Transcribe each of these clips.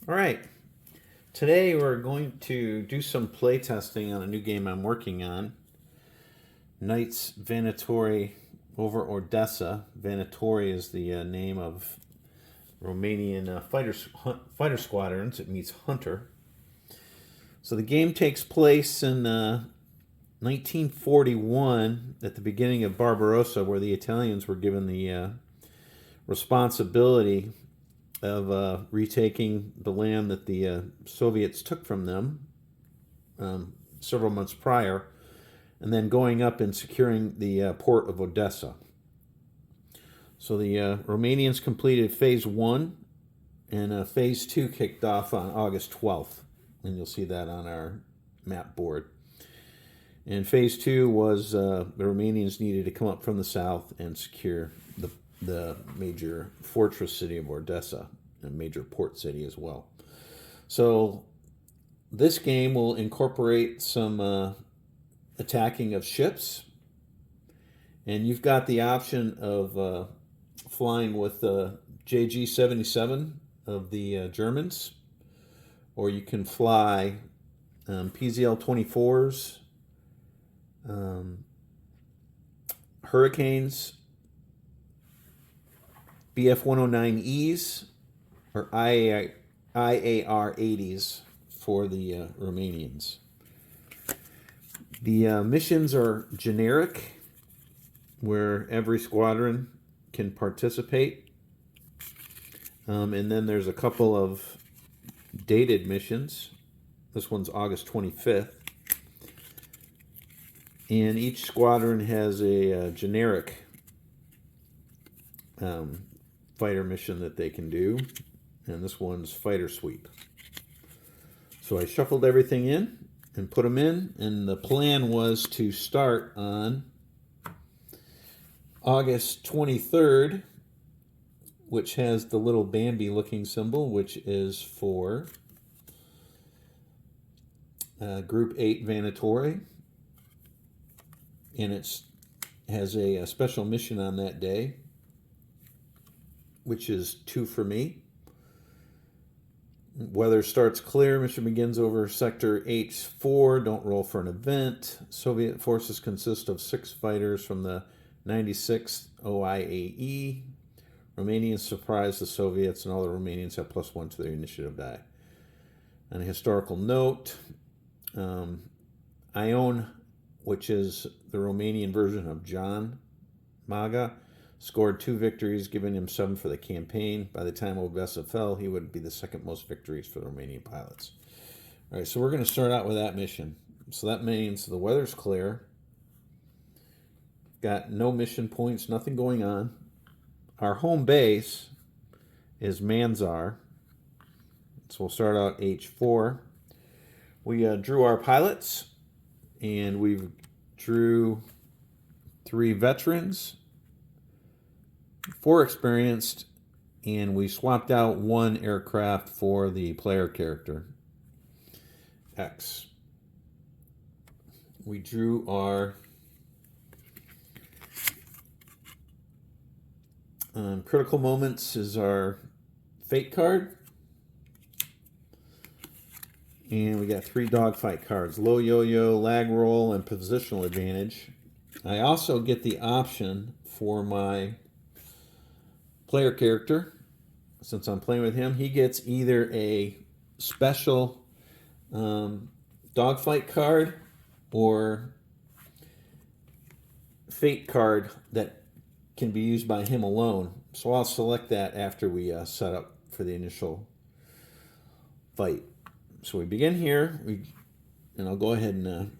All right. Today we're going to do some play testing on a new game I'm working on. Knights Vanatori Over Odessa. Vanatori is the name of Romanian fighter squadrons. It means hunter. So the game takes place in 1941 at the beginning of Barbarossa, where the Italians were given the responsibility of retaking the land that the Soviets took from them several months prior, and then going up and securing the port of Odessa. So the Romanians completed phase one, and phase two kicked off on August 12th, and you'll see that on our map board. And phase two was the Romanians needed to come up from the south and secure the major fortress city of Odessa, a major port city as well. So this game will incorporate some attacking of ships, and you've got the option of flying with the JG-77 of the Germans, or you can fly PZL-24s, Hurricanes, BF-109Es, or IAR80s for the Romanians. The missions are generic, where every squadron can participate. And then there's a couple of dated missions. This one's August 25th. And each squadron has a generic fighter mission that they can do. And this one's fighter sweep. So I shuffled everything in and put them in. And the plan was to start on August 23rd, which has the little Bambi looking symbol, which is for Group 8 Vanatori. And it has a special mission on that day, which is 2 for me. Weather starts clear. Mission begins over Sector H4. Don't roll for an event. Soviet forces consist of 6 fighters from the 96th OIAE. Romanians surprise the Soviets, and all the Romanians have +1 to their initiative die. On a historical note, Ion, which is the Romanian version of John Maga, scored 2 victories, giving him 7 for the campaign. By the time Odessa fell, he would be the second most victories for the Romanian pilots. All right, so we're going to start out with that mission. So that means the weather's clear. Got no mission points, nothing going on. Our home base is Manzar. So we'll start out H4. We drew our pilots, and we drew 3 veterans, 4 experienced, and we swapped out 1 aircraft for the player character, X. We drew our critical moments is our fate card. And we got 3 dogfight cards: low yo-yo, lag roll, and positional advantage. I also get the option for my player character. Since I'm playing with him, he gets either a special dogfight card or fate card that can be used by him alone. So I'll select that after we set up for the initial fight. So we begin here, and I'll go ahead and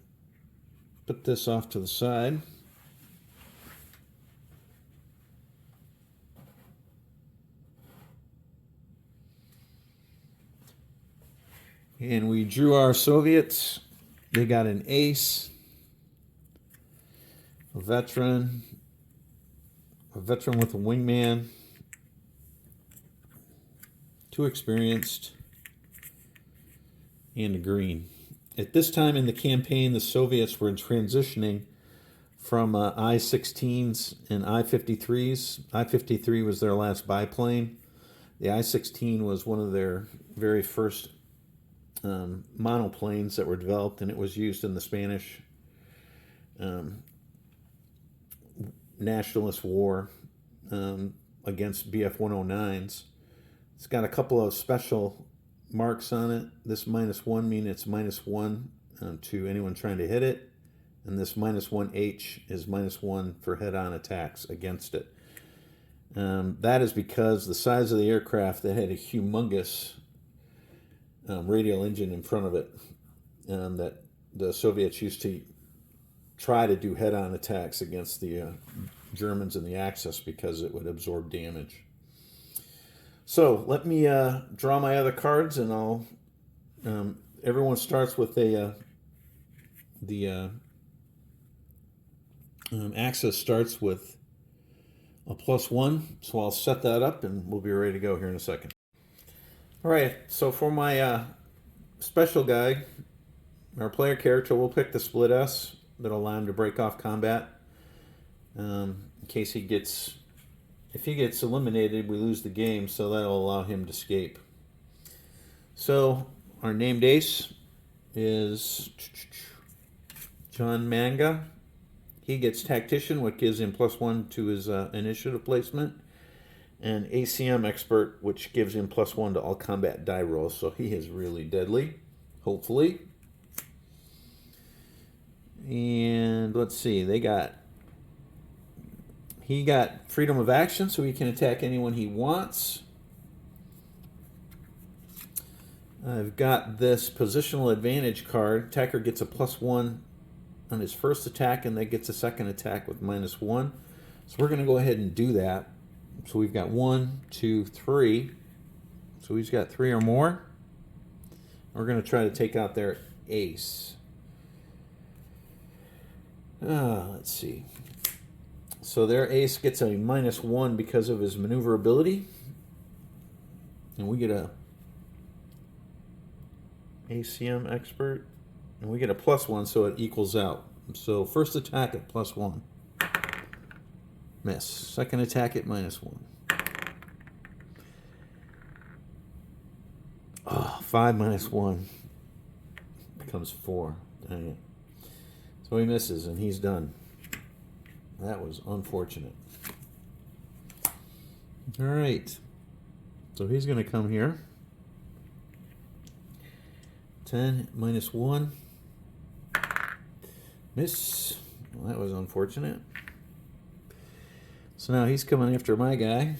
put this off to the side. And we drew our Soviets. They got an ace, a veteran with a wingman, 2 experienced, and a green. At this time in the campaign, the Soviets were transitioning from I-16s and I-53s. I-53 was their last biplane. The I-16 was one of their very first monoplanes that were developed, and it was used in the Spanish nationalist war against BF-109s. It's got a couple of special marks on it. This -1 means it's -1 to anyone trying to hit it, and this -1H is -1 for head-on attacks against it. That is because the size of the aircraft, that had a humongous radial engine in front of it that the Soviets used to try to do head-on attacks against the Germans in the Axis because it would absorb damage. So let me draw my other cards, and I'll. Everyone starts with the Axis starts with a +1, so I'll set that up, and we'll be ready to go here in a second. All right, so for my special guy, our player character, we'll pick the Split S. That'll allow him to break off combat. In case if he gets eliminated, we lose the game, so that'll allow him to escape. So our named ace is John Manga. He gets Tactician, which gives him +1 to his initiative placement, and ACM Expert, which gives him +1 to all combat die rolls. So he is really deadly, hopefully. And let's see, he got freedom of action, so he can attack anyone he wants. I've got this positional advantage card. Attacker gets a +1 on his first attack, and then gets a second attack with -1. So we're going to go ahead and do that. So we've got 1, 2, 3. So he's got 3 or more. We're going to try to take out their ace. Let's see. So their ace gets a -1 because of his maneuverability. And we get a ACM Expert. And we get a +1, so it equals out. So first attack at +1. Miss. Second attack at -1. Oh, 5 -1 becomes 4. Dang it. So he misses, and he's done. That was unfortunate. All right. So he's going to come here. 10 -1. Miss. Well, that was unfortunate. So now he's coming after my guy.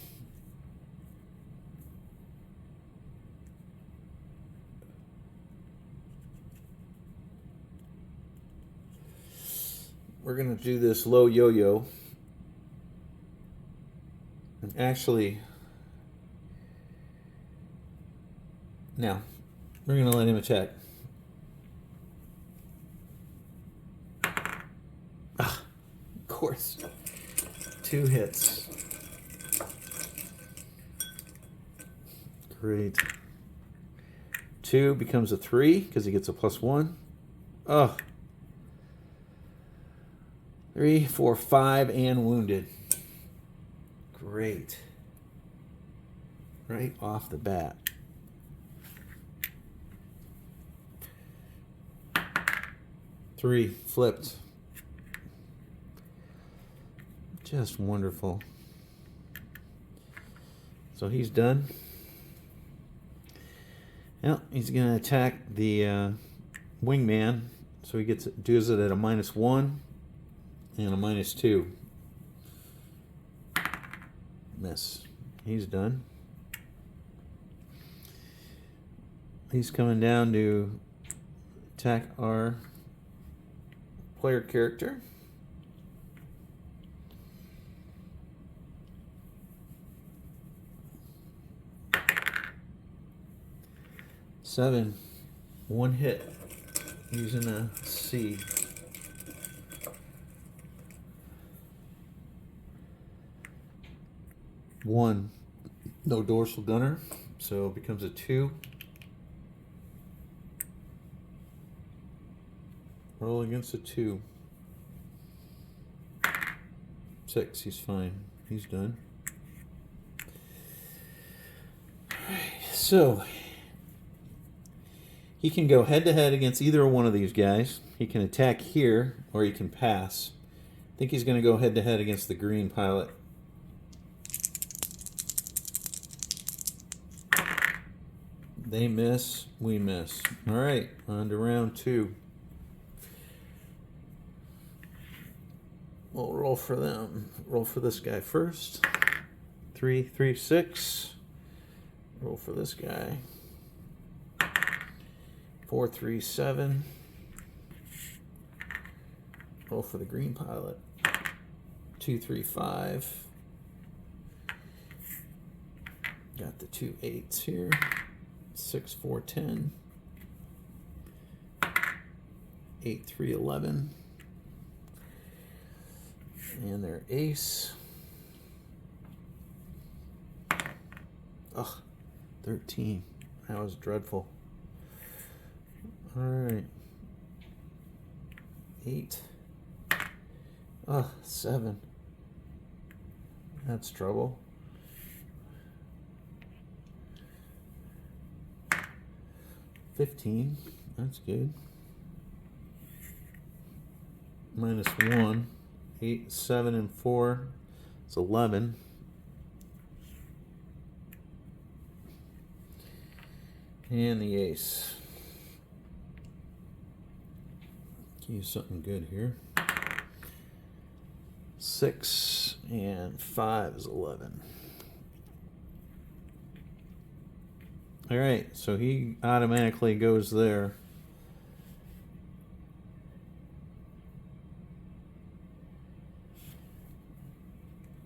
We're going to do this low yo-yo. And actually, now, we're going to let him attack. Of course. 2 hits. Great. 2 becomes a 3 because he gets a +1. Oh. 3, 4, 5, and wounded. Great. Right off the bat. Three flipped. Just wonderful. So he's done. Now he's going to attack the wingman. So he does it at a -1 and a -2. Miss. He's done. He's coming down to attack our player character. Seven. 1 hit using a C. One. No dorsal gunner, so it becomes a 2. Roll against a 2. 6. He's fine. He's done. so he can go head-to-head against either one of these guys. He can attack here, or he can pass. I think he's going to go head-to-head against the green pilot. They miss, we miss. All right, on to round 2. We'll roll for them. Roll for this guy first. 3, 3, 6. Roll for this guy. 4, 3, 7. Roll for the green pilot. 2, 3, 5. Got the 2 8s here. 6, 4, 10. 8, 3, 11. And their ace. Ugh, 13. That was dreadful. All right. 8. Ugh, 7. That's trouble. 15. That's good. Minus 1. 8, 7, and 4. It's 11. And the ace. Use something good here. 6 and 5 is 11. All right, so he automatically goes there.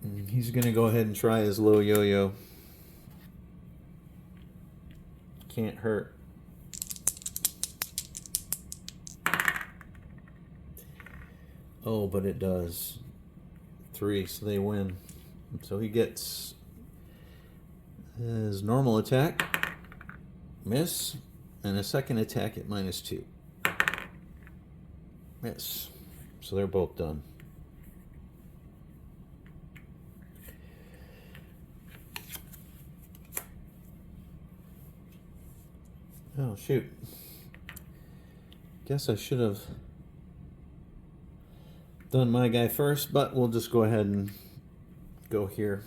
And he's going to go ahead and try his low yo-yo. Can't hurt. Oh, but it does. 3, so they win. So he gets his normal attack, miss, and a second attack at minus 2. Miss. So they're both done. Oh, shoot. Guess I should have done my guy first, but we'll just go ahead and go here.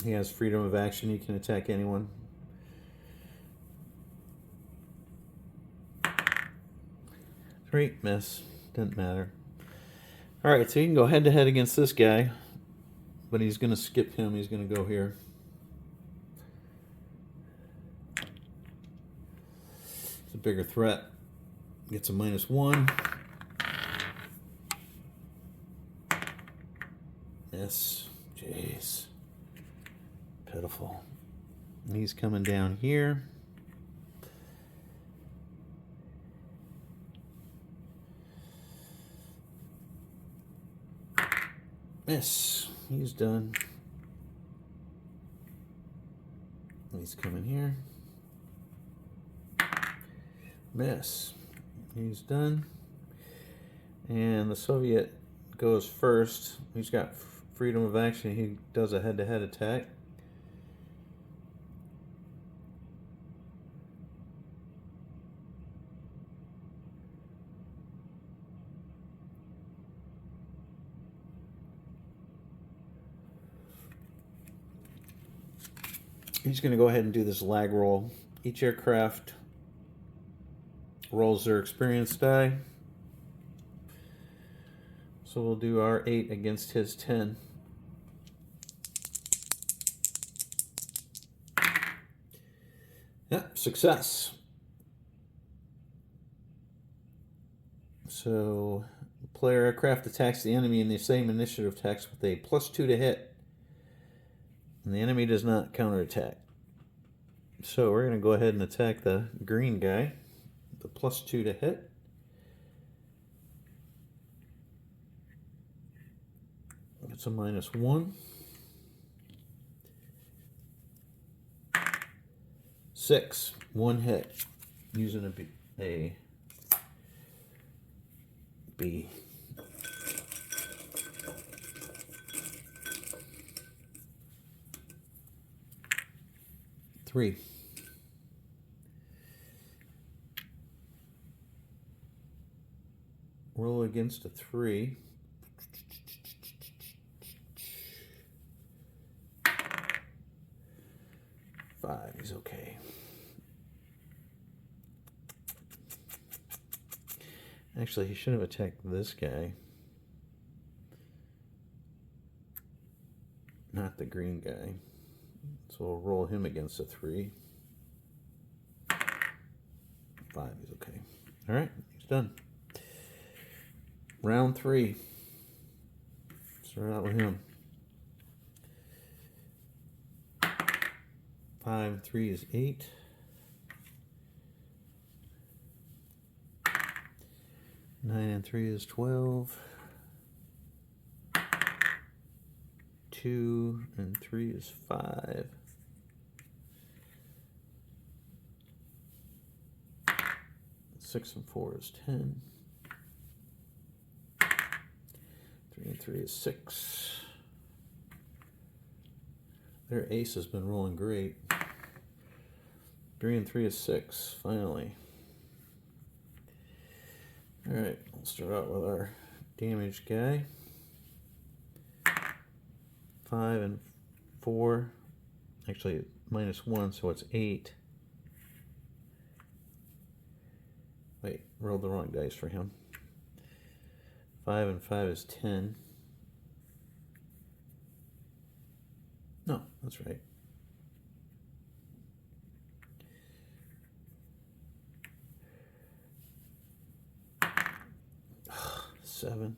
He has freedom of action. He can attack anyone. Great miss. Didn't matter. All right, so you can go head-to-head against this guy, but he's going to skip him. He's going to go here. It's a bigger threat. Gets a minus 1. Miss. Jeez. Pitiful. And he's coming down here. Miss. He's done. He's coming here. Miss. He's done. And the Soviet goes first. He's got freedom of action. He does a head-to-head attack. He's going to go ahead and do this lag roll. Each aircraft rolls their experience die. So we'll do our 8 against his 10. Yep, success. So player aircraft attacks the enemy in the same initiative text with a +2 to hit. And the enemy does not counterattack. So we're going to go ahead and attack the green guy. The +2 to hit. It's a minus 1. 6. 1 hit. Using a B. 3. Roll against a 3. Five is okay. Actually, he should have attacked this guy. Not the green guy. So we'll roll him against a 3. 5 is okay. All right, he's done. Round 3. Start out with him. 5 and 3 is 8. 9 and 3 is 12. 2 and 3 is 5. 6 and 4 is 10. 3 and 3 is 6. Their ace has been rolling great. 3 and 3 is 6, finally. Alright, we'll start out with our damage guy. 5 and 4. Actually, -1, so it's 8. Wait, rolled the wrong dice for him. 5 and 5 is 10. No, that's right. Seven.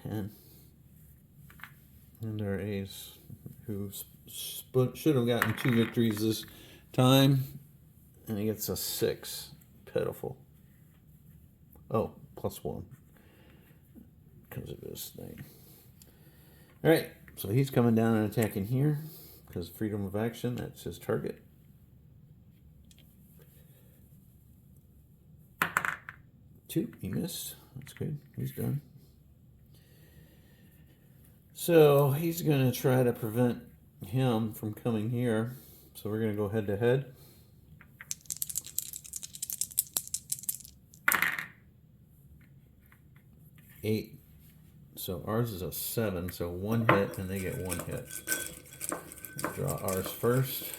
10. And our ace, who should have gotten 2 victories this time, and he gets a 6. Pitiful. Oh, +1 because of this thing. All right, so he's coming down and attacking here because freedom of action, that's his target. 2, he missed. That's good. He's done. So he's going to try to prevent him from coming here. So we're going to go head to head. Eight. So ours is a 7. So 1 hit, and they get 1 hit. We'll draw ours first.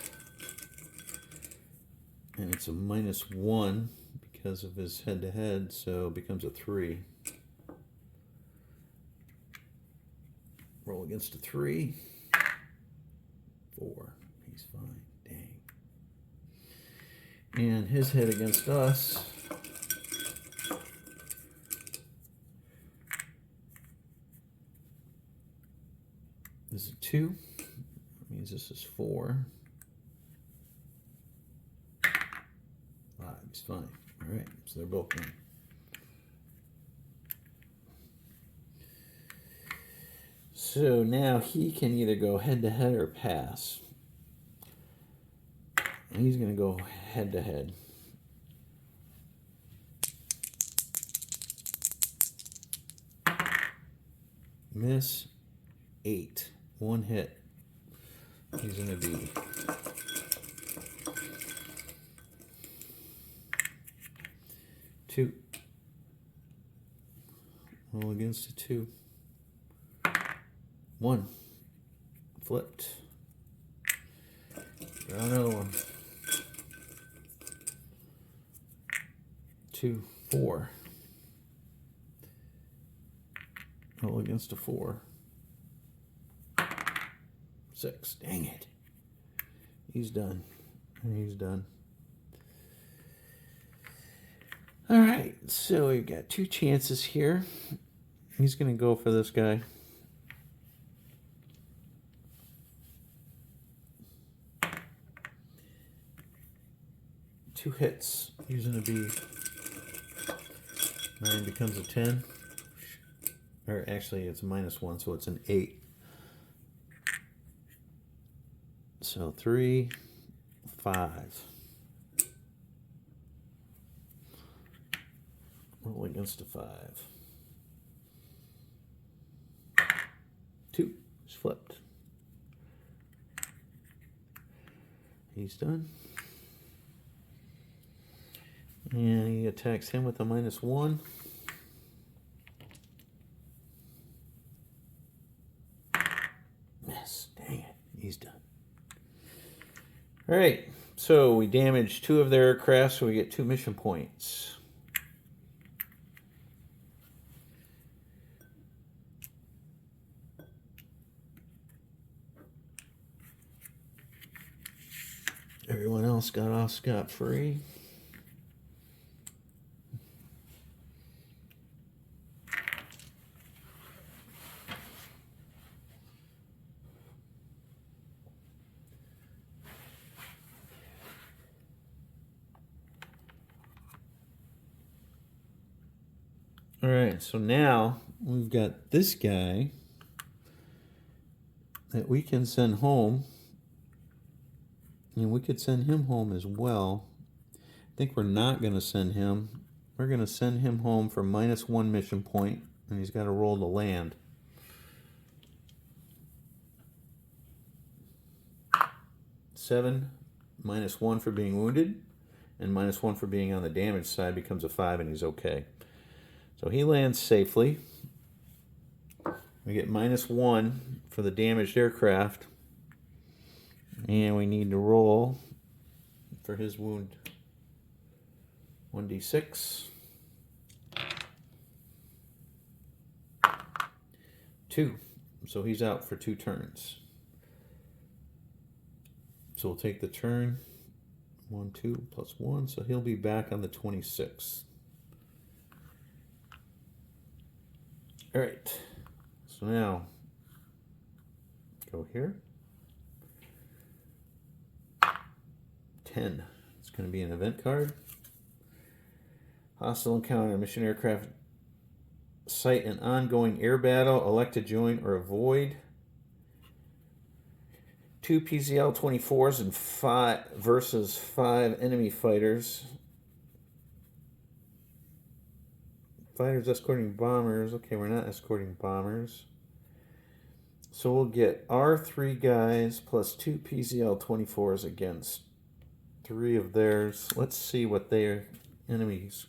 And it's a -1 because of his head to head, so it becomes a 3. Roll against a 3. 4. He's fine. Dang. And his hit against us is a 2. That means this is 4. 5. He's fine. All right, so they're both done. So now he can either go head to head or pass. And he's going to go head to head. Miss 8. 1 hit. He's going to be 2. Roll against a 2. 1. Flipped. Draw another one. 2, 4. Roll against a 4. 6. Dang it. He's done. He's done. All right, so we've got 2 chances here. He's going to go for this guy. Two hits. Using a B. 9 becomes a 10. Or actually, it's a -1, so it's an 8. So 3, 5. Roll against a 5. 2. It's flipped. He's done. And he attacks him with a -1. Yes, dang it. He's done. All right, so we damaged 2 of their aircraft, so we get 2 mission points. Everyone else got off scot-free. All right, so now we've got this guy that we can send home, and we could send him home as well. I think we're not going to send him. We're going to send him home for -1 mission point, and he's got to roll to land. -7, -1 for being wounded, and -1 for being on the damage side becomes a 5, and he's okay. So he lands safely. We get -1 for the damaged aircraft. And we need to roll for his wound 1d6. 2. So he's out for 2 turns. So we'll take the turn. 1, 2, +1. So he'll be back on the 26th. All right. So now, go here. 10. It's going to be an event card. Hostile encounter. Mission aircraft sight an ongoing air battle. Elect to join or avoid. 2 PZL-24s and 5 versus 5 enemy fighters. Fighters escorting bombers. Okay, we're not escorting bombers. So we'll get our 3 guys plus 2 PZL-24s against 3 of theirs. Let's see what their enemies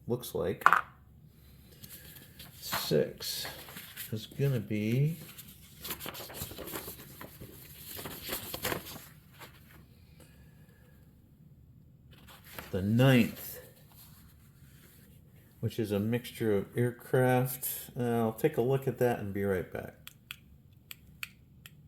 looks like. 6 is going to be the 9th, which is a mixture of aircraft. I'll take a look at that and be right back.